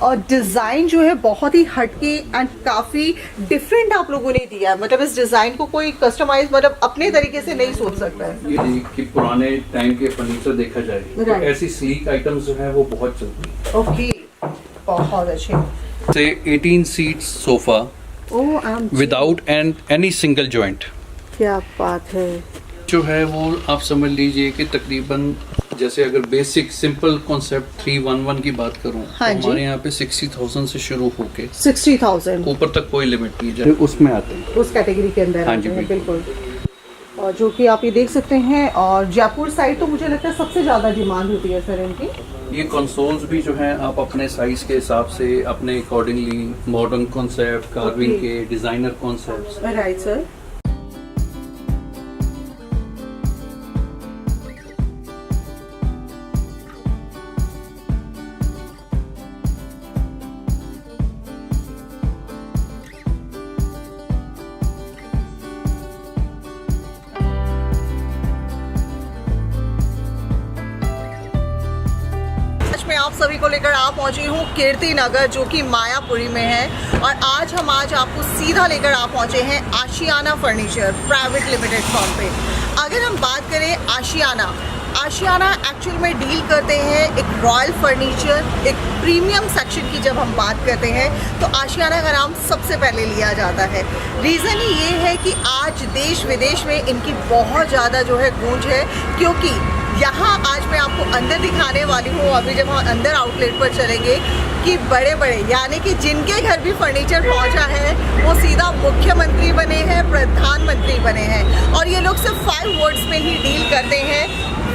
और डिज़ाइन जो है बहुत ही हटके एंड काफ़ी डिफरेंट आप लोगों ने दिया है। मतलब इस डिज़ाइन को कोई कस्टमाइज मतलब अपने तरीके से नहीं सोच सकता है। ये देखिए कि पुराने टाइम के फर्नीचर देखा जाए तो ऐसी स्लीक आइटम्स जो है वो बहुत चलती है। ओके, बहुत अच्छे। से 18 seat sofa without any single joint. क्या बात है। जो है वो आप समझ लीजिए कि तकरीबन जैसे अगर बेसिक सिंपल कॉन्सेप्ट 311 की बात करूं हाँ तो हमारे यहाँ पे 60,000 से शुरू होके 60,000 ऊपर तक कोई लिमिट नहीं है, उसमें आते हैं, उस कैटेगरी के अंदर हाँ आते जी, हैं, बिल्कुल। और जो कि आप ये देख सकते हैं, और जयपुर साइड तो मुझे लगता है सबसे ज़्यादा डिमांड होती है सर इनकी। ये कंसोल्स भी जो हैं आप अपने साइज के हिसाब से अपने अकॉर्डिंगली मॉडर्न कॉन्सेप्ट, कार्विंग के डिजाइनर कॉन्सेप्ट्स। Right sir. मैं आप सभी को लेकर आ पहुंची हूँ कीर्ति नगर, जो कि मायापुरी में है। और आज आपको सीधा लेकर आ पहुंचे हैं आशियाना फर्नीचर प्राइवेट लिमिटेड फॉर्म पे। अगर हम बात करें आशियाना एक्चुअल में डील करते हैं एक रॉयल फर्नीचर, एक प्रीमियम सेक्शन की जब हम बात करते हैं तो आशियाना का नाम सबसे पहले लिया जाता है। रीज़न ही ये है कि आज देश विदेश में इनकी बहुत ज़्यादा जो है गूंज है, क्योंकि यहाँ आज मैं आपको अंदर दिखाने वाली हूँ, अभी जब हम अंदर आउटलेट पर चलेंगे, कि बड़े बड़े यानी कि जिनके घर भी फर्नीचर पहुँचा है वो सीधा मुख्यमंत्री बने हैं, प्रधानमंत्री बने हैं। और ये लोग सिर्फ 5 वर्ड्स में ही डील करते हैं,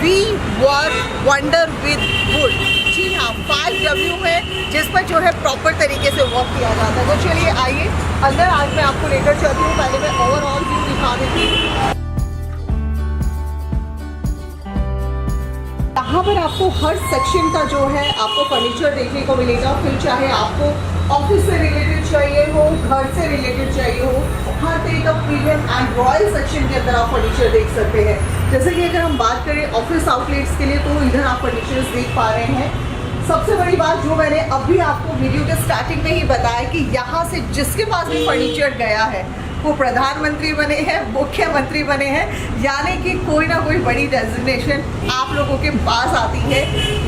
we work wonder with wood. जी हाँ, 5W है जिस पर जो है प्रॉपर तरीके से वर्क किया जाता है। तो चलिए आइए अंदर, आज मैं आपको लेकर चलती हूँ। पहले मैं ओवरऑल व्यू दिखा देती हूँ। यहाँ पर आपको हर सेक्शन का जो है आपको फर्नीचर देखने को मिलेगा। फिर चाहे आपको ऑफिस से रिलेटेड चाहिए हो, घर से रिलेटेड चाहिए हो, हर तरह का प्रीमियम एंड रॉयल सेक्शन के अंदर आप फर्नीचर देख सकते हैं। जैसे कि अगर हम बात करें ऑफिस आउटलेट्स के लिए, तो इधर आप फर्नीचर्स देख पा रहे हैं। सबसे बड़ी बात जो मैंने अभी आपको वीडियो के स्टार्टिंग में ही बताया कि यहाँ से जिसके पास भी फर्नीचर गया है वो प्रधानमंत्री बने हैं, मुख्यमंत्री बने हैं, यानी कि कोई ना कोई बड़ी डेजिग्नेशन आप लोगों के पास आती है।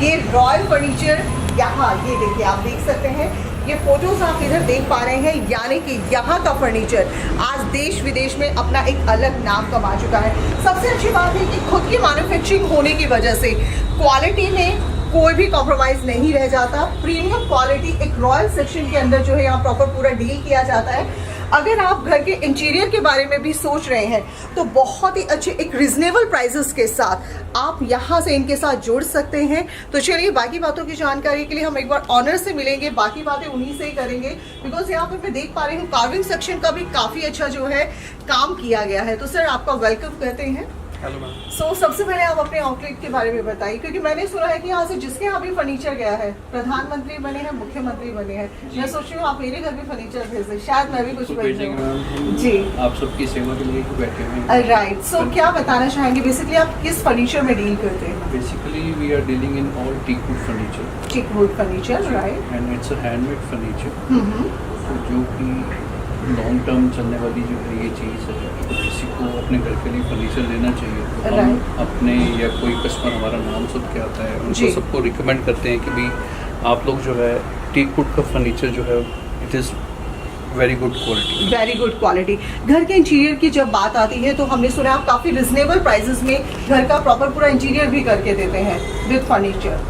ये रॉयल फर्नीचर यहाँ, ये देखिए, आप देख सकते हैं, ये फोटोज आप इधर देख पा रहे हैं, यानी कि यहाँ का फर्नीचर आज देश विदेश में अपना एक अलग नाम कमा चुका है। सबसे अच्छी बात है कि खुद की मैन्युफैक्चरिंग होने की वजह से क्वालिटी में कोई भी कॉम्प्रोमाइज़ नहीं रह जाता। प्रीमियम क्वालिटी एक रॉयल सेक्शन के अंदर जो है यहाँ प्रॉपर पूरा डील किया जाता है। अगर आप घर के इंटीरियर के बारे में भी सोच रहे हैं तो बहुत ही अच्छे एक रिजनेबल प्राइसेस के साथ आप यहाँ से इनके साथ जुड़ सकते हैं। तो चलिए बाकी बातों की जानकारी के लिए हम एक बार ऑनर से मिलेंगे, बाकी बातें उन्हीं से ही करेंगे, बिकॉज यहाँ पर मैं देख पा रही हूँ कार्विंग सेक्शन का भी काफ़ी अच्छा जो है काम किया गया है। तो सर आपका वेलकम कहते हैं। Hello ma'am. सो सबसे पहले आप अपने आउटलेट के बारे में बताइए, क्योंकि मैंने सुना है कि यहाँ से जिसके यहाँ भी फर्नीचर गया है प्रधानमंत्री बने हैं, मुख्यमंत्री बने हैं। मैं सोच रही हूँ आप मेरे घर भी फर्नीचर भेज दें, शायद मैं भी कुछ भेज दूँ। जी, आप सबकी सेवा के लिए बैठे हुए हैं। राइट। सो क्या बताना चाहेंगे बेसिकली आप किस फर्नीचर में डील करते हैं? Basically we are dealing in all teak wood furniture. Teak wood furniture, right. And it's a handmade furniture, जो कि लॉन्ग टर्म चलने वाली जो है ये चीज़ है। तो किसी को अपने घर के लिए फर्नीचर लेना चाहिए तो हम अपने या कोई कस्टमर हमारा नाम सुन के आता है उनको सबको रिकमेंड करते हैं कि भाई आप लोग जो है टीक वुड का फर्नीचर जो है it is very good quality. Very good quality. घर के इंटीरियर की जब बात आती है तो हमने सुना आप काफ़ी रिजनेबल प्राइसेस में घर का प्रॉपर पूरा इंटीरियर भी करके देते हैं विद फर्नीचर।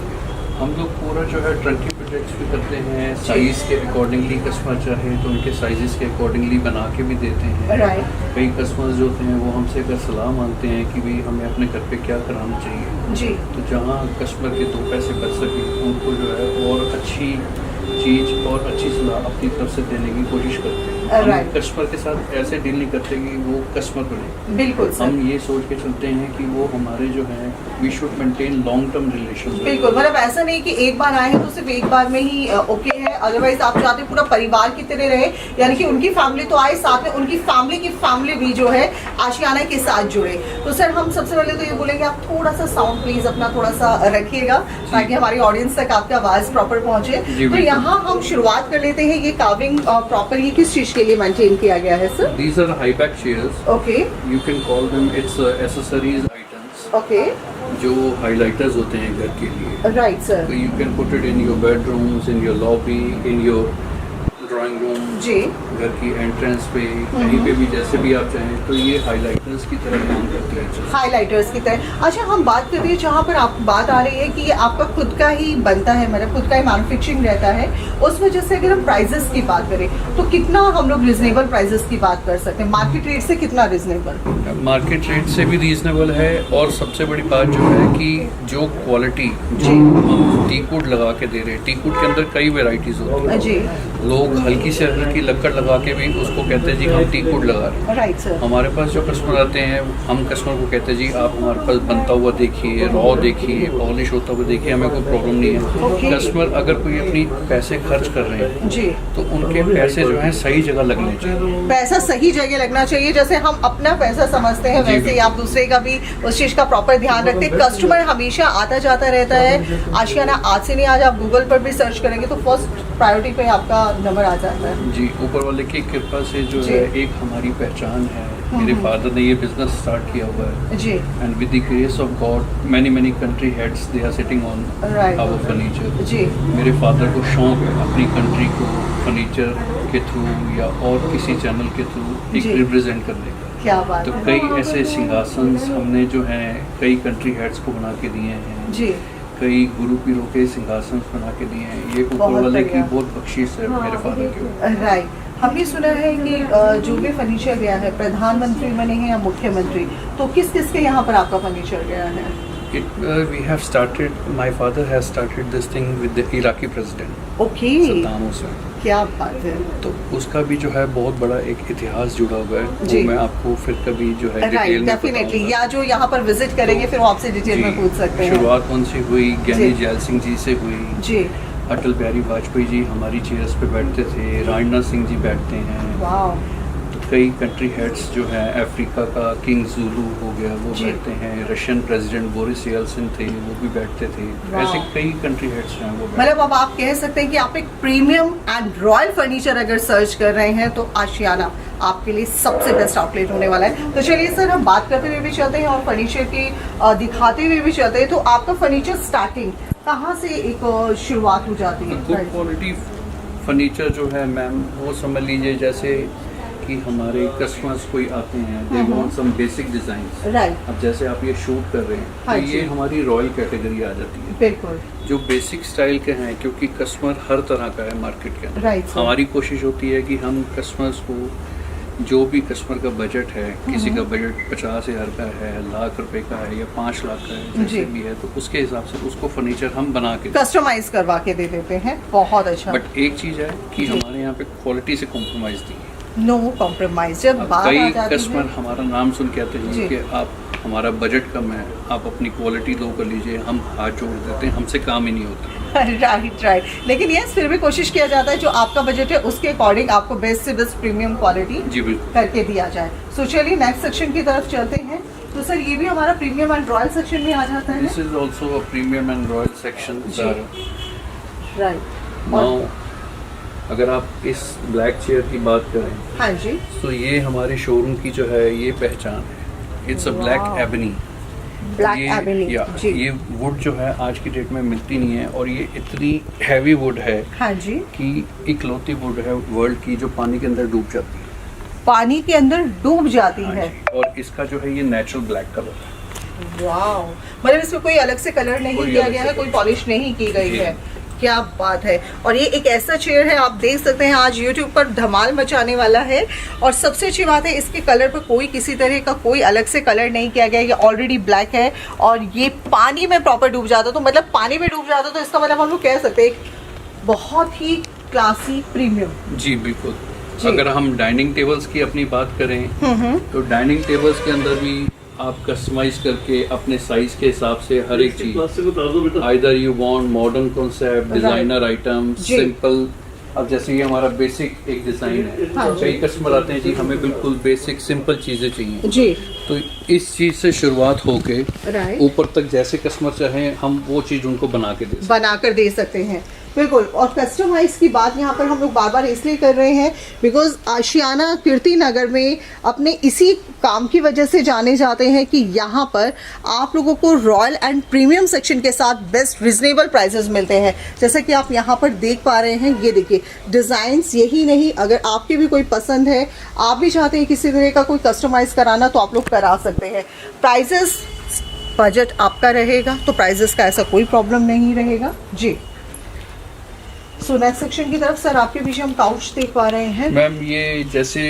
हम लोग पूरा जो है ट्रंकी प्रोजेक्ट्स भी करते हैं, साइज़ के अकॉर्डिंगली कस्टमर चाहे तो उनके साइजेस के अकॉर्डिंगली बना के भी देते हैं। राइट। कई कस्टमर्स जो होते हैं वो हमसे अगर सलाह मांगते हैं कि भाई हमें अपने घर पे क्या कराना चाहिए, जी, तो जहाँ कस्टमर के 2 पैसे बच सके उनको जो है और अच्छी चीज़ और अच्छी सलाह अपनी तरफ से देने की कोशिश करते हैं। हम कस्टमर के साथ ऐसे डील नहीं करते कि वो कस्टमर बने। बिल्कुल सर। हम ये सोच के चलते हैं कि वो हमारे जो हैं we should maintain long term relation. बिल्कुल, मतलब ऐसा नहीं कि एक बार आए हैं तो सिर्फ एक बार में ही ओके है, अदरवाइज आप चाहते हैं पूरा परिवार की तरह रहे, यानी कि उनकी फैमिली तो आए, साथ में उनकी फैमिली की फैमिली भी जो है आशियाना के साथ जुड़े। तो सर हम सबसे पहले तो ये बोलेंगे आप थोड़ा सा साउंड प्लीज अपना थोड़ा सा रखिएगा ताकि हमारी ऑडियंस तक आपकी आवाज़ प्रॉपर पहुंचे। तो यहाँ हम शुरुआत कर लेते हैं। ये कार्विंग प्रॉपर ये किस चीज़ के लिए मेंटेन किया गया है sir? These are high back chairs. Okay You can call them it's accessories items. Okay जो हाइलाइटर्स होते हैं घर के लिए। Right sir. So you can put it in your bedrooms, in your lobby, in your drawing room, जी घर की entrance पे, कहीं पे भी जैसे भी आप चाहें, तो ये हाइलाइटर्स की तरह काम करती है। हाइलाइटर्स की तरह। अच्छा हम बात करते हैं जहाँ पर आप बात आ रही है कि ये आपका खुद का ही बनता है, मतलब खुद का ही मैन्युफैक्चरिंग रहता है, उस वजह से अगर हम प्राइजेस की बात करें तो कितना हम लोग रिजनेबल प्राइजेस की बात कर सकते हैं? मार्केट रेट से कितना रिजनेबल? मार्केट रेट से भी रीजनेबल है, और सबसे बड़ी बात जो है कि जो क्वालिटी जो हम टीकवुड लगा के दे रहे हैं, टीकवुड के अंदर कई वेराइटीज होती है। जी लोग हल्की से हल्की लकड़ लगा के भी उसको कहते हैं जी हम टीकवुड लगा रहे हैं। Right sir. हमारे पास जो कस्टमर आते हैं, हम कस्टमर को कहते हैं जी आप हमारे पास बनता हुआ देखिए, रॉ देखिए, पॉलिश होता हुआ देखिए, हमें कोई प्रॉब्लम नहीं है। Okay. कस्टमर अगर कोई अपनी पैसे खर्च कर रहे हैं जी तो उनके पैसे जो हैं सही जगह लगने चाहिए। पैसा सही जगह लगना चाहिए, जैसे हम अपना पैसा समझते हैं जी, वैसे ही आप दूसरे का भी उस चीज़ का प्रॉपर ध्यान रखते हैं। कस्टमर हमेशा आता जाता रहता है। आशियाना आज से नहीं, आज आप गूगल पर भी सर्च करेंगे तो फर्स्ट प्रायोरिटी पे आपका नंबर आ जाता है। जी, ऊपर वाले की कृपा से जो जी। है एक हमारी पहचान है। मेरे फादर ने ये बिजनेस स्टार्ट किया हुआ है, जी and with the grace of God many country heads they are sitting on Right. Our furniture. जी मेरे फादर को शौक है अपनी कंट्री को फर्नीचर के थ्रू या और किसी चैनल के थ्रू एक जी। रिप्रेजेंट करने का। क्या बात तो है। कई ऐसे सिंहासन हमने जो हैं कई कंट्री हेड्स को बना के दिए हैं, जी कई गुरु पीरों के सिंहासन बना के दिए हैं। ये ऊपर बहुत वाले की बढ़िया। बहुत बख्शीश है मेरे फादर के ऊपर। राइट। हमने सुना है कि जो भी फर्नीचर गया है प्रधानमंत्री बने हैं या मुख्यमंत्री, तो किस किस के यहाँ पर आपका फर्नीचर गया है? We have started. My father has started this thing with the Iraqi president, okay Saddam Hussain. क्या बात है। तो उसका भी जो है बहुत बड़ा एक इतिहास जुड़ा हुआ है। जी। वो मैं आपको फिर कभी जो है डिटेल राइट में डेफिनेटली, बताऊंगा। या जो यहाँ पर विजिट करेंगे फिर वो आपसे डिटेल में जी, पूछ सकते हैं। शुरुआत उनसे हुई, ज्ञानी जी। जैल सिंह जी से हुई। जी अटल बिहारी वाजपेयी जी हमारी चेयर्स पे बैठते थे, राजनाथ सिंह जी बैठते हैं। वाह तो कई कंट्री हेड्स जो हैं, अफ्रीका का किंग जुलू हो गया वो जी। बैठते हैं, रशियन प्रेसिडेंट बोरिस येल्सिन थे वो भी बैठते थे। वाह। ऐसे कई कंट्री हेड्स हैं वो बैठते मतलब अब आप कह सकते हैं कि आप एक प्रीमियम एंड रॉयल फर्नीचर अगर सर्च कर रहे हैं तो आशियाना आपके लिए सबसे बेस्ट आउटलेट होने वाला है। तो चलिए सर हम बात करते हुए भी चलते हैं और फर्नीचर की दिखाते हुए भी चलते हैं। तो आपका फर्नीचर स्टार्टिंग कहाँ से एक शुरुआत हो जाती है? गुड क्वालिटी फर्नीचर जो है मैम, वो समझ लीजिए जैसे कि हमारे कस्टमर्स कोई आते हैं, they want some basic designs. Right अब जैसे आप ये शूट कर रहे हैं हाँ तो जी। ये हमारी रॉयल कैटेगरी आ जाती है। बिल्कुल जो बेसिक स्टाइल के हैं, क्योंकि कस्टमर हर तरह का है मार्केट के अंदर। Right sir. हमारी कोशिश होती है कि हम कस्टमर्स को, जो भी कस्टमर का बजट है, किसी का बजट 50,000 का है, लाख रुपए का है या 5 लाख का है, जैसे जी। भी है, तो उसके हिसाब से उसको फर्नीचर हम बना के। कस्टमाइज करवा के दे देते हैं। बहुत अच्छा। बट एक चीज़ है कि जी। हमारे यहाँ पे क्वालिटी से कॉम्प्रोमाइज नहीं है। No compromise. जब अब बात आ कई जाती कस्टमर है हमारा नाम सुन के आते जी। हैं कि आप, हमारा बजट कम है, आप अपनी क्वालिटी लो कर लीजिए, हम हाथ जोड़ देते हैं, हमसे काम ही नहीं होता। Right right. लेकिन यस फिर भी कोशिश किया जाता है जो आपका बजट है उसके अकॉर्डिंग आपको बेस्ट से बेस्ट प्रीमियम क्वालिटी जी बिल्कुल। करके दिया जाए। सो चलिए नेक्स्ट सेक्शन की तरफ चलते हैं। तो सर ये भी हमारा प्रीमियम एंड रॉयल सेक्शन में आ जाता है। This is also a premium and royal section. जी। राइट। नाउ अगर आप इस ब्लैक चेयर की बात करें हाँ जी। तो ये हमारे शोरूम की जो है ये पहचान है। It's a black Wow. Ebony. Black ebony जी। ये वुड जो है आज की डेट में मिलती नहीं है, और ये इतनी हैवी वुड है हाँ जी। कि इकलौती वुड है वर्ल्ड की जो पानी के अंदर डूब जाती है। पानी के अंदर डूब जाती हाँ है। जी। और इसका जो है ये नेचुरल ब्लैक कलर है। वाओ, मतलब इसमें कोई अलग से कलर नहीं कोई किया अलग गया से है, कोई पॉलिश नहीं की गई जी। है। क्या बात है। और ये एक ऐसा चेयर है आप देख सकते हैं आज YouTube पर धमाल मचाने वाला है। और सबसे अच्छी बात है इसके कलर पर कोई किसी तरह का कोई अलग से कलर नहीं किया गया, ये ऑलरेडी ब्लैक है और ये पानी में प्रॉपर डूब जाता, तो मतलब पानी में डूब जाता तो इसका मतलब हम लोग कह सकते हैं एक बहुत ही क्लासी प्रीमियम। जी बिल्कुल। जी। अगर हम डाइनिंग टेबल्स की अपनी बात करें तो डाइनिंग टेबल्स के अंदर भी आप कस्टमाइज करके अपने साइज के हिसाब से हर एक चीज, either you want modern concept, designer item, जी। सिंपल अब जैसे ये हमारा बेसिक एक डिज़ाइन है, हाँ जी। कई कस्टमर आते हैं जी हमें बिल्कुल बेसिक सिंपल चीज़ें चाहिए, जी तो इस चीज़ से शुरुआत होके राइट ऊपर तक जैसे कस्टमर चाहें हम वो चीज़ उनको बना के दे सकते बनाकर दे सकते हैं। बिल्कुल, और कस्टमाइज की बात यहाँ पर हम लोग बार बार इसलिए कर रहे हैं बिकॉज आशियाना कीर्ति नगर में अपने इसी काम की वजह से जाने जाते हैं कि यहाँ पर आप लोगों को रॉयल एंड प्रीमियम सेक्शन के साथ बेस्ट रिजनेबल प्राइसेस मिलते हैं। जैसा कि आप यहाँ पर देख पा रहे हैं, ये देखिए डिज़ाइंस, यही नहीं अगर आपके भी कोई पसंद है, आप भी चाहते हैं किसी तरह का कोई कस्टमाइज कराना तो आप लोग करा सकते हैं। प्राइजेस बजट आपका रहेगा तो प्राइजेस का ऐसा कोई प्रॉब्लम नहीं रहेगा जी। सो नेक्स्ट सेक्शन की तरफ सर आपके पीछे हम काउच देख पा रहे हैं। मैम ये जैसे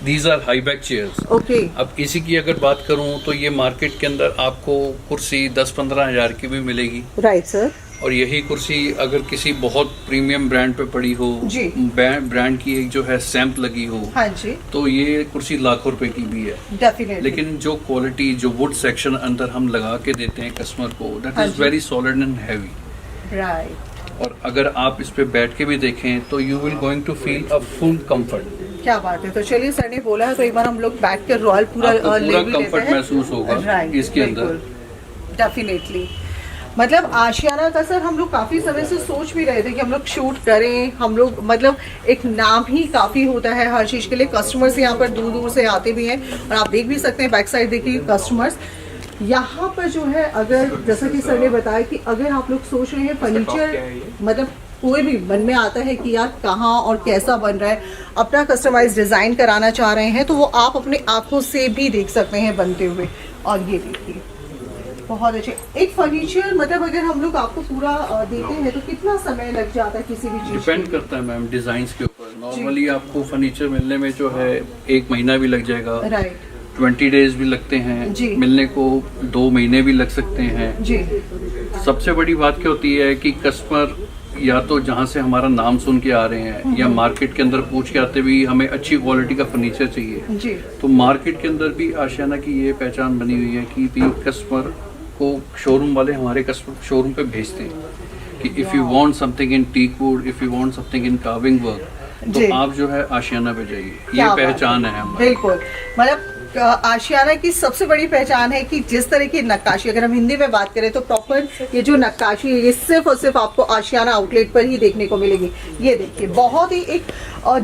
these are high back chairs. Okay अब इसी की अगर बात करूं तो ये मार्केट के अंदर आपको कुर्सी 10-15 हज़ार की भी मिलेगी, राइट सर। और यही कुर्सी अगर किसी बहुत प्रीमियम ब्रांड पे पड़ी हो, जी। ब्रांड की एक जो है स्टैंप लगी हो, हाँ जी तो ये कुर्सी लाखों रुपए की भी है। डेफिनेटली। लेकिन जो क्वालिटी, जो वुड सेक्शन अंदर हम लगा के देते हैं कस्टमर को, दैट हाँ इज जी। Very solid and heavy. Right, और अगर आप इस पे बैठ के भी देखें तो you will going to feel a full comfort. क्या बात है। तो चलिए सर ने बोला है तो एक बार हम लोग बैठ कर रॉयल पूरा आपको ले पूरा भी लेते कंफर्ट हैं। महसूस होगा राइट, इसके अंदर। डेफिनेटली। मतलब आशियाना का सर हम लोग काफ़ी समय से सोच भी रहे थे कि हम लोग शूट करें, हम लोग मतलब एक नाम ही काफ़ी होता है हर चीज़ के लिए। कस्टमर्स यहाँ पर दूर दूर से आते भी हैं और आप देख भी सकते हैं बैक साइड देखिए कस्टमर्स यहाँ पर जो है। अगर जैसा कि सर ने बताया कि अगर आप लोग सोच रहे हैं फर्नीचर, मतलब कोई भी मन में आता है कि यार कहाँ और कैसा बन रहा है, अपना कस्टमाइज डिज़ाइन कराना चाह रहे हैं, तो वो आप अपने आंखों से भी देख सकते हैं बनते हुए। और ये देखिए बहुत अच्छे एक फर्नीचर, मतलब अगर हम लोग आपको पूरा देते हैं तो कितना समय लग जाता है किसी भी चीज़? डिपेंड करता है मैम डिजाइन के ऊपर। नॉर्मली आपको फर्नीचर मिलने में जो है 1 महीना भी लग जाएगा, राइट 20 डेज भी लगते हैं, जी। मिलने को 2 महीने भी लग सकते हैं जी। सबसे बड़ी बात क्या होती है कि कस्टमर या तो जहाँ से हमारा नाम सुन के आ रहे हैं या मार्केट के अंदर पूछ के आते भी हमें अच्छी क्वालिटी का फर्नीचर चाहिए, जी तो मार्केट के अंदर भी आशियाना की ये पहचान बनी हुई है कि भी कस्टमर को शोरूम वाले हमारे कस्टमर शोरूम पे भेजते हैं कि if you want something in teak wood, if you want something in carving work, जी। तो आप जो है आशियाना पे जाइए। क्या ये बात पहचान है हमारी। बिल्कुल। मतलब आशियाना की सबसे बड़ी पहचान है कि जिस तरह की नक्काशी, अगर हम हिंदी में बात करें तो प्रॉपर ये जो नक्काशी है ये सिर्फ और सिर्फ आपको आशियाना आउटलेट पर ही देखने को मिलेगी। ये देखिए बहुत ही एक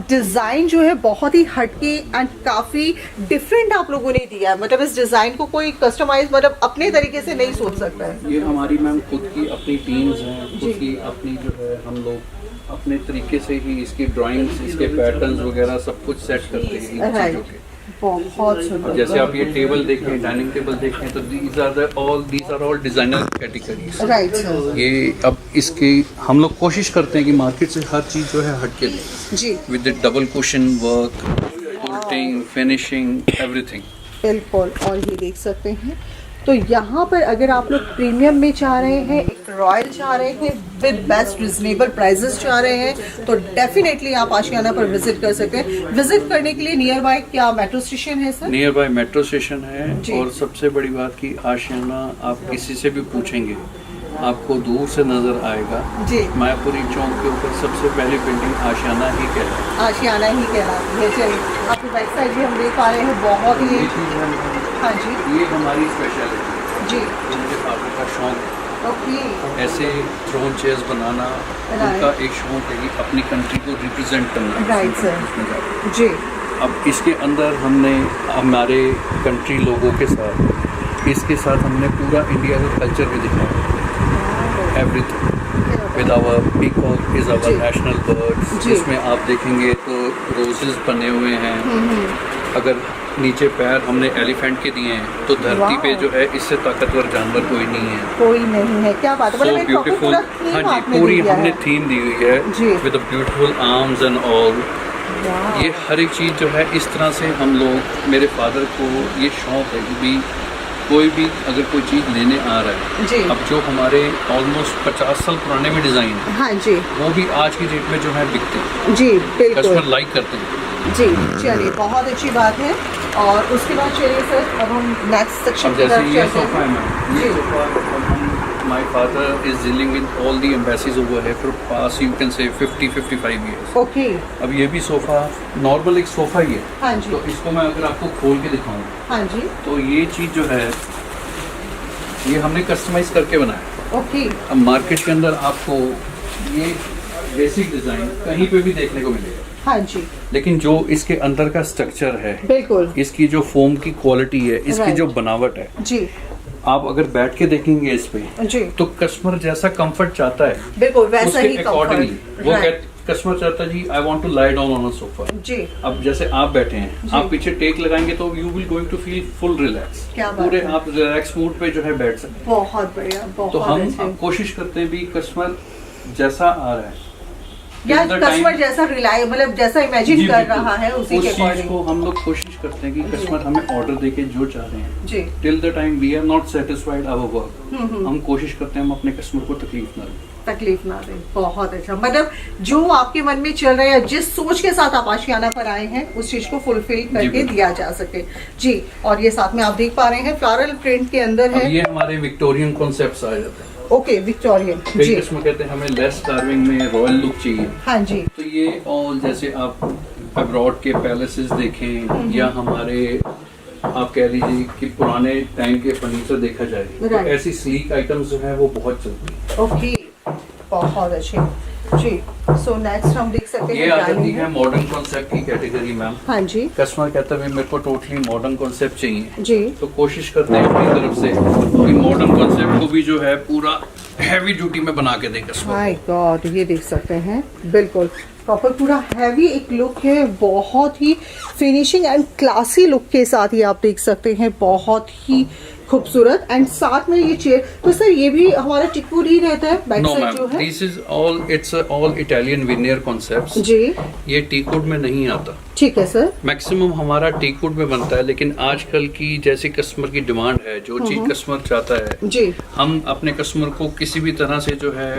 डिज़ाइन जो है बहुत ही हटके एंड काफ़ी डिफरेंट आप लोगों ने दिया है। मतलब इस डिज़ाइन को कोई कस्टमाइज मतलब अपने तरीके से नहीं सोच सकता है। ये हमारी मैम खुद की अपनी टीम्स हैं, जी। खुद की अपनी जो है हम लोग अपने तरीके से ही इसकी ड्राइंग्स, इसके पैटर्न्स वगैरह सब कुछ सेट करते हैं इन चीज़ों राइट, के। बहुत और सुंदर। जैसे आप ये टेबल देखें, डाइनिंग टेबल देखें, तो these are all designer categories. Right sir. ये अब इसके हम लोग कोशिश करते हैं कि मार्केट से हर चीज़ जो है हट के दें, जी with the double cushion work, coating, finishing, everything. बिल्कुल। और ये देख सकते हैं तो यहाँ पर अगर आप लोग प्रीमियम में चाह रहे हैं, एक रॉयल चाह रहे हैं, विद बेस्ट रिजनेबल प्राइजेस चाह रहे हैं, तो डेफिनेटली आप आशियाना पर विजिट कर सकते हैं। विजिट करने के लिए नियर बाय क्या मेट्रो स्टेशन है sir? Near by metro station है। जी। और सबसे बड़ी बात कि आशियाना आप किसी से भी पूछेंगे आपको दूर से नजर आएगा। जी मायापुरी चौक के ऊपर सबसे पहली बिल्डिंग आशियाना ही कहलाती है। आशियाना ही कहलाती है। चलिए आपकी बैक साइड भी हम देख पा रहे हैं बहुत ही। ये चीज़ है, हाँ जी ये हमारी स्पेशलिटी है। जी मुझे फादर का शौक है ओके ऐसे थ्रोन चेयर्स बनाना, उनका एक शौक है कि अपनी कंट्री को रिप्रेजेंट करना। Right sir. उसमें जाकर। जी अब इसके अंदर हमने हमारे कंट्री लोगों के साथ, इसके साथ हमने पूरा इंडिया का कल्चर भी दिखाया, everything with our peacock is our जी। National birds. जी। इसमें आप देखेंगे तो रोजेस बने हुए हैं। अगर नीचे पैर हमने एलिफेंट के दिए हैं तो धरती पे जो है इससे ताकतवर जानवर कोई नहीं है। कोई नहीं है। क्या बात है। So मतलब एक proper beautiful। पूरा theme हाँ जी, आपने पूरी दे दिया हमने है। थीम दी हुई है जी। With beautiful arms and all. वाह। ये हर एक चीज़ जो है इस तरह से हम लोग, मेरे फादर को ये शौक है कि भी कोई भी अगर कोई चीज़ लेने आ रहा है, जी अब जो हमारे ऑलमोस्ट 50 साल पुराने भी डिज़ाइन है हाँ जी वो भी आज की डेट में जो है बिकते हैं, जी बिल्कुल कस्टमर लाइक करते हैं। जी। चलिए बहुत अच्छी बात है। और उसके बाद चलिए सर अब हम नेक्स्ट सेक्शन अब की जैसे तरफ ये चलते सोफ़ा है हैं। मैम, ये जी। सोफ़ा अब हम my father is dealing with all the embassies over here for past you can say 50-55 years. Okay अब ये भी सोफ़ा नॉर्मल एक सोफ़ा ही है, हाँ जी, तो इसको मैं अगर आपको खोल के दिखाऊं हाँ जी, तो ये चीज़ जो है ये हमने कस्टमाइज करके बनाया। ओके अब मार्केट के अंदर आपको ये बेसिक डिज़ाइन कहीं पे भी देखने को मिलेगा, हाँ जी, लेकिन जो इसके अंदर का स्ट्रक्चर है, बिल्कुल इसकी जो फोम की क्वालिटी है, इसकी Right. जो बनावट है, जी, आप अगर बैठ के देखेंगे इस पे जी, तो कस्टमर जैसा कंफर्ट चाहता है बिल्कुल वैसा उसके ही अकॉर्डिंगली कंफर्ट, वो राइट, कस्टमर चाहता है जी I want to lie down on a sofa. जी, अब जैसे आप बैठे हैं, जी। आप पीछे टेक लगाएंगे तो you will going to feel full relax, क्या बात पूरे है। आप रिलैक्स मूड पे जो है बैठ सकते हैं। बहुत बढ़िया, तो बहुत हम अच्छे, कोशिश करते हैं भी कस्टमर जैसा आ रहा है या till the कस्टमर time- जैसा रिलाय मतलब जैसा इमेजिन जी, कर बिल्कुल। रहा है उसी उस के चीज अकॉर्डिंग, को हम लोग कोशिश करते हैं कि जी। कस्टमर हमें ऑर्डर देके जो चाह रहे हैं, जी, till the time we are not satisfied our work, हम कोशिश करते हैं हम अपने कस्टमर को तकलीफ ना दें। तकलीफ ना दे। बहुत अच्छा, मतलब जो आपके मन में चल रहा है या जिस सोच के साथ आप आशियाना पर आए हैं उस चीज को फुलफिल करके बिल्कुल। दिया जा सके। जी, और ये साथ में आप देख पा रहे हैं फ्लोरल प्रिंट के अंदर अब है। ये हमारे विक्टोरियन कॉन्सेप्ट्स आ जाते हैं। ओके, विक्टोरियन, कई जी, कस्टमर कहते हैं हमें लेस कार्विंग में रॉयल लुक चाहिए, हाँ जी, तो ये और जैसे आप अब्रॉड के पैलेसेस देखें या हमारे आप कह लीजिए कि पुराने टाइम के फर्नीचर देखा जाए तो Right. ऐसी स्लीक आइटम्स जो है वो बहुत चलती है। ओके, बहुत अच्छे, जी। सो नेक्स्ट हम देख सकते ये हैं आ dining जाती है। है मॉडर्न कॉन्सेप्ट की कैटेगरी मैम। हाँ जी, कस्टमर कहता है मेरे को टोटली मॉडर्न कॉन्सेप्ट चाहिए, जी, तो कोशिश करते हैं अपनी तरफ से कि मॉडर्न कॉन्सेप्ट को भी जो है पूरा हैवी ड्यूटी में बना के दें कस्टमर। माय गॉड, ये देख सकते हैं बिल्कुल प्रॉपर पूरा हैवी एक लुक है, बहुत ही फिनिशिंग एंड क्लासी लुक के साथ ही आप देख सकते हैं, बहुत ही खूबसूरत। एंड साथ में ये चेयर, तो सर ये भी हमारा टिकूड ही रहता है बैक नो साइड जो मैम, है। This is all it's all Italian veneer concepts. जी, ये टीकवुड में नहीं आता, ठीक है सर, मैक्सिमम हमारा टीकवुड में बनता है, लेकिन आजकल की जैसे कस्टमर की डिमांड है, जो चीज कस्टमर चाहता है, जी, हम अपने कस्टमर को किसी भी तरह से जो है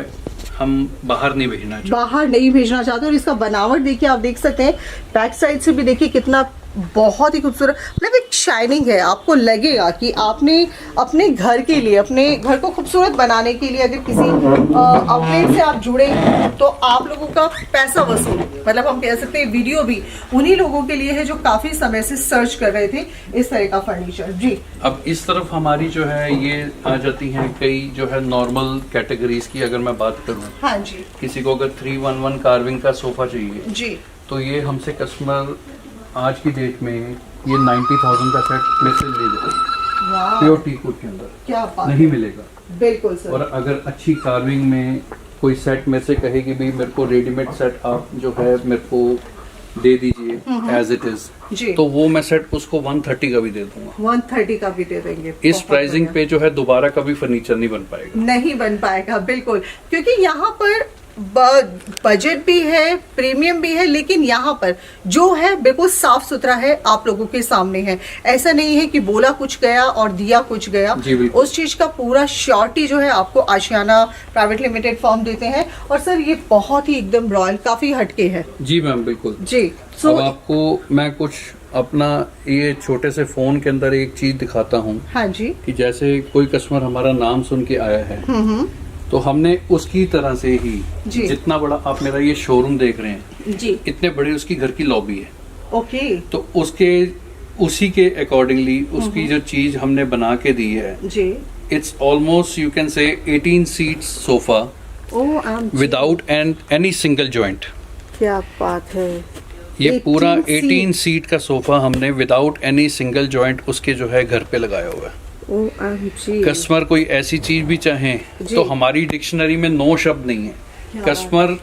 हम बाहर नहीं भेजना चाहते। बाहर नहीं भेजना चाहते। और इसका बनावट देखिए, आप देख सकते हैं बैक साइड से भी देखिए कितना बहुत ही खूबसूरत, मतलब एक शाइनिंग है। आपको लगेगा कि आपने अपने घर के लिए, अपने घर को खूबसूरत बनाने के लिए अगर किसी आउटलेट से आप जुड़े हैं तो आप लोगों का पैसा वसूल, मतलब हम कह सकते हैं वीडियो भी उन्हीं लोगों के लिए है जो काफी समय से सर्च कर रहे थे इस तरह का फर्नीचर। जी, अब इस तरफ हमारी जो है ये आ जाती हैं कई जो है नॉर्मल कैटेगरीज की। अगर मैं बात करूं, हाँ जी, किसी को अगर 311 कार्विंग का सोफा चाहिए, जी, तो ये हमसे कस्टमर आज की डेट में ये 90,000 का सेट में से ले लेते हैं, वाह, प्योर टीकवुड के अंदर क्या बात, नहीं मिलेगा। बिल्कुल सर, और अगर अच्छी कार्विंग में कोई सेट मेरे से कहे कि भाई मेरे को रेडीमेड सेट आप जो है मेरे को दे दीजिए एज इट इज, जी, तो वो मैं सेट उसको 130 का भी दे दूंगा। 130 का भी दे देंगे। इस बहुत प्राइसिंग बढ़िया। पे जो है दोबारा कभी फर्नीचर नहीं बन पाएगा। नहीं बन पाएगा, बिल्कुल, क्योंकि यहाँ पर बजट भी है, प्रीमियम भी है, लेकिन यहाँ पर जो है बिल्कुल साफ सुथरा है, आप लोगों के सामने है। ऐसा नहीं है कि बोला कुछ गया और दिया कुछ गया। जी, बिल्कुल। उस चीज का पूरा श्योरिटी जो है आपको आशियाना प्राइवेट लिमिटेड फर्म देते हैं। और सर ये बहुत ही एकदम रॉयल, काफी हटके है। जी मैम, बिल्कुल। जी, अब आपको मैं कुछ अपना ये छोटे से फोन के अंदर एक चीज दिखाता हूँ हाँ जी, कि जैसे कोई कस्टमर हमारा नाम सुन के आया है, तो हमने उसकी तरह से ही जी। जितना बड़ा आप मेरा ये शोरूम देख रहे हैं, जी, इतने बड़ी उसकी घर की लॉबी है, ओके, तो उसी के अकॉर्डिंगली उसकी जो चीज हमने बना के दी है, जी, it's almost you can say 18 seats sofa ओ विदाउट एनी सिंगल जॉइंट। क्या बात है, ये 18 पूरा सीट। 18 सीट का सोफा हमने विदाउट एनी सिंगल जॉइंट उसके जो है घर पे लगाया हुआ है। OMG, कस्टमर कोई ऐसी चीज भी चाहे जी। तो हमारी डिक्शनरी में नो शब्द नहीं है। क्या कस्टमर,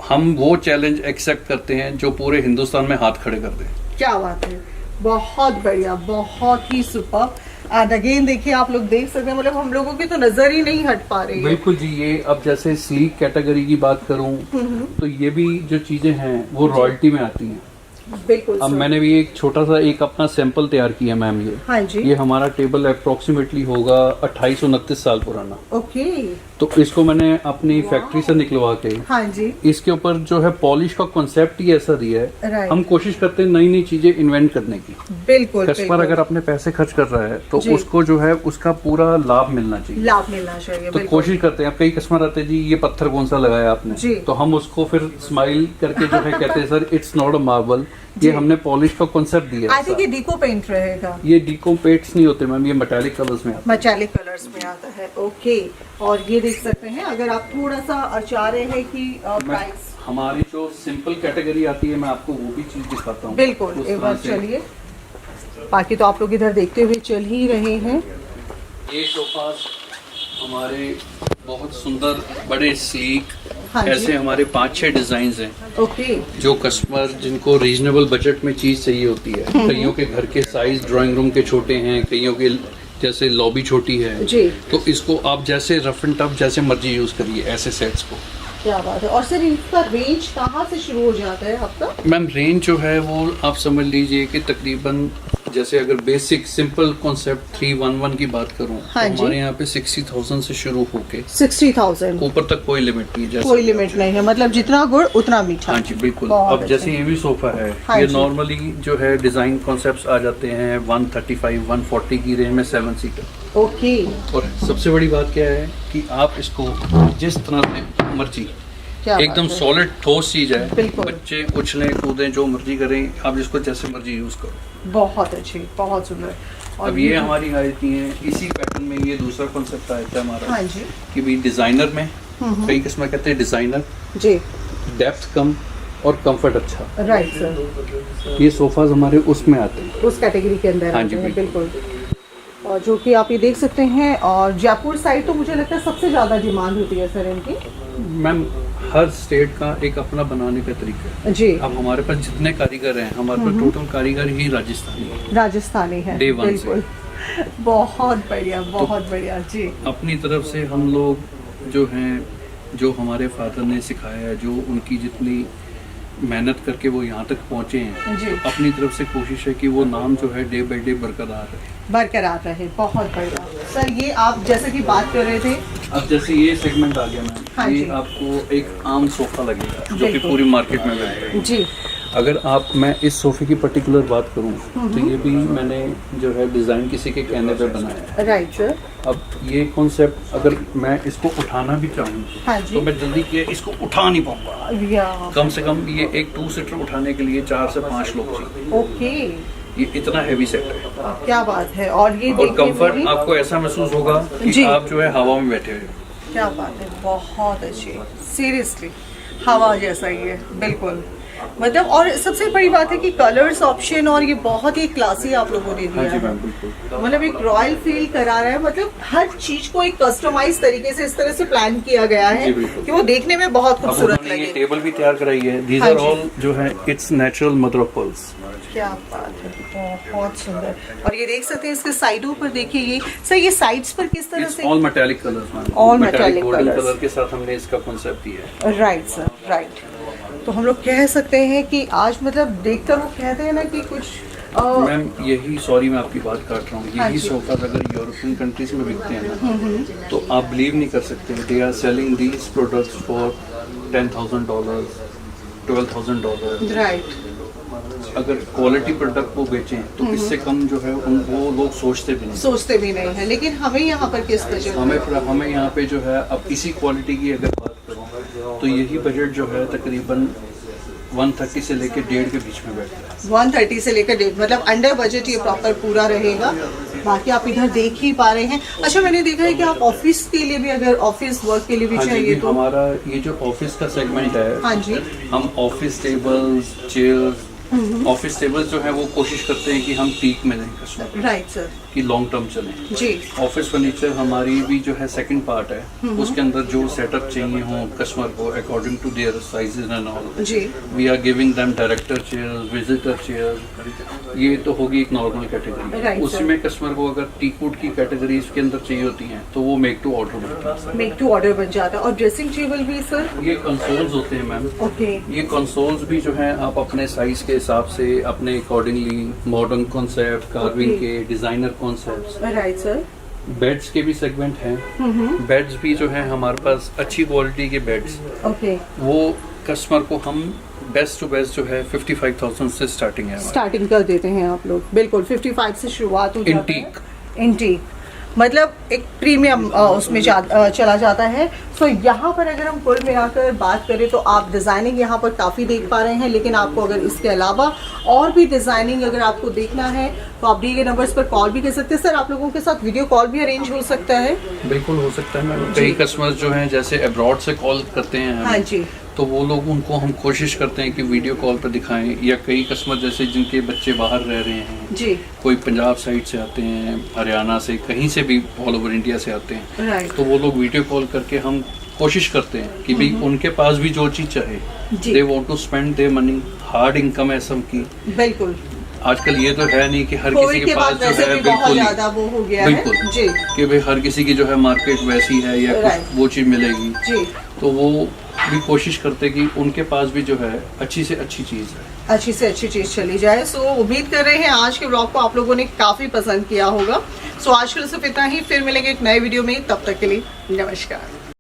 हम वो चैलेंज एक्सेप्ट करते हैं जो पूरे हिंदुस्तान में हाथ खड़े कर दें। क्या बात है, बहुत बढ़िया, बहुत ही सुपर। एंड अगेन देखिए, आप लोग देख सकते हैं, मतलब हम लोगों की तो नजर ही नहीं हट पा रही है। बिल्कुल जी। ये अब जैसे स्लीक कैटेगरी की बात करूं तो ये भी जो चीजें हैं वो रॉयल्टी में आती हैं। बिल्कुल अब सर। मैंने भी एक छोटा सा एक अपना सैंपल तैयार किया मैम। ये हाँ जी, ये हमारा टेबल अप्रोक्सीमेटली होगा 2829 साल पुराना। ओके, तो तो इसको मैंने अपनी फैक्ट्री से निकलवा के हाँ जी, इसके ऊपर जो है पॉलिश का कॉन्सेप्ट ही ऐसा दिया है। Right. हम कोशिश करते हैं नई नई चीजें इन्वेंट करने की। बिल्कुल कस्टमर बिल्कुल। अगर अपने पैसे खर्च कर रहा है तो जी। उसको जो है उसका पूरा लाभ मिलना चाहिए। लाभ मिलना चाहिए, तो बिल्कुल। कोशिश करते हैं। अब कई कस्टमर आते हैं, जी ये पत्थर कौन सा लगाया आपने, जी। तो हम उसको फिर स्माइल करके जो है कहते हैं sir it's not a marble, जी। ये हमने पॉलिश का कॉन्सेप्ट दिया आई थिंक है। ये डीको पेंट रहेगा, ये डीको पेंट्स नहीं होते मैम, ये मेटालिक कलर्स में आते मेटालिक कलर्स में आता है। ओके, और ये देख सकते हैं अगर आप थोड़ा सा चाह रहे हैं कि हैं। प्राइस, हमारी जो सिंपल कैटेगरी आती है मैं आपको वो भी चीज दिखाता हूँ। बिल्कुल उस एक तरह बार से। चलिए। बाकी तो आप लोग इधर देखते हुए चल ही रहे हैं। ये सोफा हमारे बहुत सुंदर बड़े स्लीक, हाँ जी। ऐसे हमारे 5-6 डिजाइन हैं ओके, जो कस्टमर जिनको रीजनेबल बजट में चीज चाहिए होती है। कईयों के घर के साइज ड्राइंग रूम के छोटे हैं, कईयों के जैसे लॉबी छोटी है, जी। तो इसको आप जैसे रफ एंड टफ जैसे मर्जी यूज करिए ऐसे सेट्स को। क्या बात है। और सर इसका रेंज कहाँ से शुरू हो जाता है आपका? मैम रेंज जो है वो आप समझ लीजिए कि तकरीबन जैसे अगर बेसिक सिंपल कॉन्सेप्ट 311 की बात करूं हाँ तो जी। हमारे यहाँ पे 60,000 से शुरू होके 60,000, ऊपर तक कोई लिमिट नहीं है। जैसे कोई लिमिट नहीं है, मतलब जितना गुड़ उतना मीठा। हाँ जी बिल्कुल। बहुत अब जैसे अच्छा। ये भी सोफा है, हाँ ये जी। नॉर्मली जो है डिजाइन कॉन्सेप्ट्स आ जाते हैं 135-140 की रेंज में 7 सीटर। ओके, और सबसे बड़ी बात क्या है कि आप इसको जिस तरह से मर्जी क्या एकदम बात है। सॉलिड ठोस चीज है, बिल्कुल। बच्चे उछलें कूदें जो मर्जी करें, आप इसको जैसे मर्जी यूज करो। बहुत अच्छी, बहुत सुंदर। और अब ये हमारी आती है इसी पैटर्न में, ये दूसरा कॉन्सेप्ट आया था हमारा हाँ जी, कि भी डिजाइनर में कई किस्म कहते हैं डिजाइनर, जी, डेप्थ कम और कंफर्ट अच्छा। राइट सर, ये सोफाज हमारे उसमें आते हैं। उस कैटेगरी के अंदर हाँ आते जी, हैं, बिल्कुल। बिल्कुल। और जो कि आप ये देख सकते हैं, और जयपुर साइड तो मुझे लगता है सबसे ज़्यादा डिमांड होती है सर इनकी। मैम हर स्टेट का एक अपना बनाने का तरीका है। जी, अब हमारे पास जितने कारीगर हैं, हमारे पास टोटल कारीगर ही राजस्थानी है। राजस्थानी है, Day one से। बिल्कुल। बहुत बढ़िया, बहुत बढ़िया जी। अपनी तरफ से हम लोग जो हैं, जो हमारे फादर ने सिखाया है, जो उनकी जितनी मेहनत करके वो यहाँ तक पहुँचे हैं, जी। तो अपनी तरफ से कोशिश है कि वो नाम जो है डे बाई डे बरकरार रहे। बरकरार रहे, बहुत बढ़िया। सर ये आप जैसे कि बात कर रहे थे, अब जैसे ये सेगमेंट आ गया मैम, हाँ ये जी। आपको एक आम सोफा लगेगा जो कि बिल्कुल। पूरी मार्केट में मिलता है। जी, अगर मैं इस सोफे की पर्टिकुलर बात करूं तो ये भी मैंने जो है डिज़ाइन किसी के कहने पे बनाया है। राइट सर, अब ये कॉन्सेप्ट अगर मैं इसको उठाना भी चाहूँ हाँ जी। तो मैं जल्दी किया इसको उठा नहीं पाऊंगा। या कम से कम ये एक 2 सीटर उठाने के लिए 4 से 5 लोग चाहिए। ओके, ये इतना हैवी सेट है क्या बात है। और ये और देखिए कंफर्ट मेरी- आपको ऐसा महसूस होगा कि जी। आप जो है हवा में बैठे हुए हो। क्या बात है, बहुत अच्छी, सीरियसली हवा जैसा ही है, बिल्कुल। मतलब और सबसे बड़ी बात है कि कलर्स ऑप्शन, और ये बहुत ही क्लासी आप लोगों ने हाँ दिया जी है। मैम बिल्कुल। मतलब एक रॉयल फील करा रहा है, मतलब हर चीज को एक कस्टमाइज तरीके से इस तरह से प्लान किया गया है जी, बिल्कुल। कि वो देखने में बहुत अब खूबसूरत उन्होंने ये लगे। टेबल भी तैयार कराई है। दीज हाँ आर जी। ऑल जो है it's natural mother of pearls. क्या बात है, बहुत सुंदर। और ये देख सकते हैं इसके साइडों पर, देखिए ये सर, ये साइड्स पर किस तरह इट्स से, all metallic colours ma'am. All metallic golden colours। Colour के साथ हमने इसका कॉन्सेप्ट दिया है। Right sir, right. तो हम लोग कह सकते हैं कि आज मतलब देखकर वो कहते हैं ना कि कुछ मैम यही, सॉरी मैं आपकी बात काट रहा हूँ, हाँ यही जी। सोफा अगर यूरोपियन कंट्रीज में बिकते हैं ना तो आप बिलीव नहीं कर सकते, they are selling these products for $10,000, $12,000। राइट, अगर क्वालिटी प्रोडक्ट वो बेचें तो इससे कम जो है वो लोग सोचते भी नहीं। सोचते भी नहीं है, लेकिन हमें यहाँ पर किस बजट हमें यहाँ पे जो है अब इसी क्वालिटी की अगर बात करूँ तो यही बजट जो है तकरीबन 130 से लेकर 1.5 के बीच में बैठता है। 130 से लेकर 1.5, मतलब अंडर बजट ये प्रॉपर पूरा रहेगा। बाकी आप इधर देख ही पा रहे हैं। अच्छा, मैंने देखा है कि आप ऑफिस के लिए भी, अगर ऑफिस वर्क के लिए भी हाँ जी, चाहिए ये तो हमारा ये जो ऑफिस का सेगमेंट है, हाँ जी, हम office tables, chairs, office tables जो है वो कोशिश करते हैं कि हम टीक में दें कस्टमर राइट सर, कि लॉन्ग टर्म चले। जी, ऑफिस फर्नीचर हमारी भी जो है सेकंड पार्ट है, उसके अंदर जो सेटअप चाहिए हो कस्टमर को according to their sizes and all, जी, we are giving them director chair, visitor chair. ये तो होगी एक नॉर्मल कैटेगरी। Right, sir. उसी में कस्टमर को अगर टीकवुड की कैटेगरीज के अंदर चाहिए होती हैं तो वो मेक टू ऑर्डर बनता है। मेक टू ऑर्डर बन जाता है। और ड्रेसिंग टेबल भी सर? ये कंसोल्स होते हैं मैम। ओके, ये कंसोल्स भी जो हैं आप अपने साइज के हिसाब से अपने accordingly modern concept, carving Okay. के designer concepts, right sir, beds के भी सेगमेंट हैं। बेड्स भी जो है हमारे पास अच्छी क्वालिटी के बेड्स, ओके, वो कस्टमर को हम बेस्ट टू बेस्ट जो है 55,000 से स्टार्टिंग है हमारी। स्टार्टिंग कर देते हैं आप लोग, बिल्कुल 55 से शुरुआत हो जाता है। इंटीक, इंटीक मतलब एक प्रीमियम उसमें चला जाता है। सो यहाँ पर अगर हम कुल मिलाकर बात करें तो आप डिज़ाइनिंग यहाँ पर काफ़ी देख पा रहे हैं, लेकिन आपको अगर इसके अलावा और भी डिज़ाइनिंग अगर आपको देखना है तो आप दिए गए नंबर्स पर कॉल भी कर सकते हैं। सर आप लोगों के साथ वीडियो कॉल भी अरेंज हो सकता है? बिल्कुल हो सकता है मैडम। कई कस्टमर्स जो हैं जैसे अब्रॉड से कॉल करते हैं हमें, हाँ जी, तो वो लोग, उनको हम कोशिश करते हैं कि वीडियो कॉल पर दिखाएं, या कई कस्टमर जैसे जिनके बच्चे बाहर रह रहे हैं जी, कोई पंजाब साइड से आते हैं, हरियाणा से, कहीं से भी ऑल ओवर इंडिया से आते हैं, राइट, तो वो लोग वीडियो कॉल करके हम कोशिश करते हैं कि भाई उनके पास भी जो चीज़ चाहे, they want to spend their money, hard income है सबकी। बिल्कुल, आजकल ये तो है नहीं कि हर कोविड किसी के के पास बाद जो वैसे है भी बहुत बिल्कुल ज़्यादा वो हो गया है बिल्कुल जी, कि भाई हर किसी की जो है मार्केट वैसी है या Right. कुछ वो चीज़ मिलेगी, जी, तो वो भी कोशिश करते कि उनके पास भी जो है अच्छी से अच्छी चीज़ है, अच्छी से अच्छी चीज़ चली जाए। सो उम्मीद कर रहे हैं आज के ब्लॉग को आप लोगों ने काफ़ी पसंद किया होगा। सो आज के लिए सिर्फ इतना ही, फिर मिलेंगे एक नए वीडियो में, तब तक के लिए नमस्कार।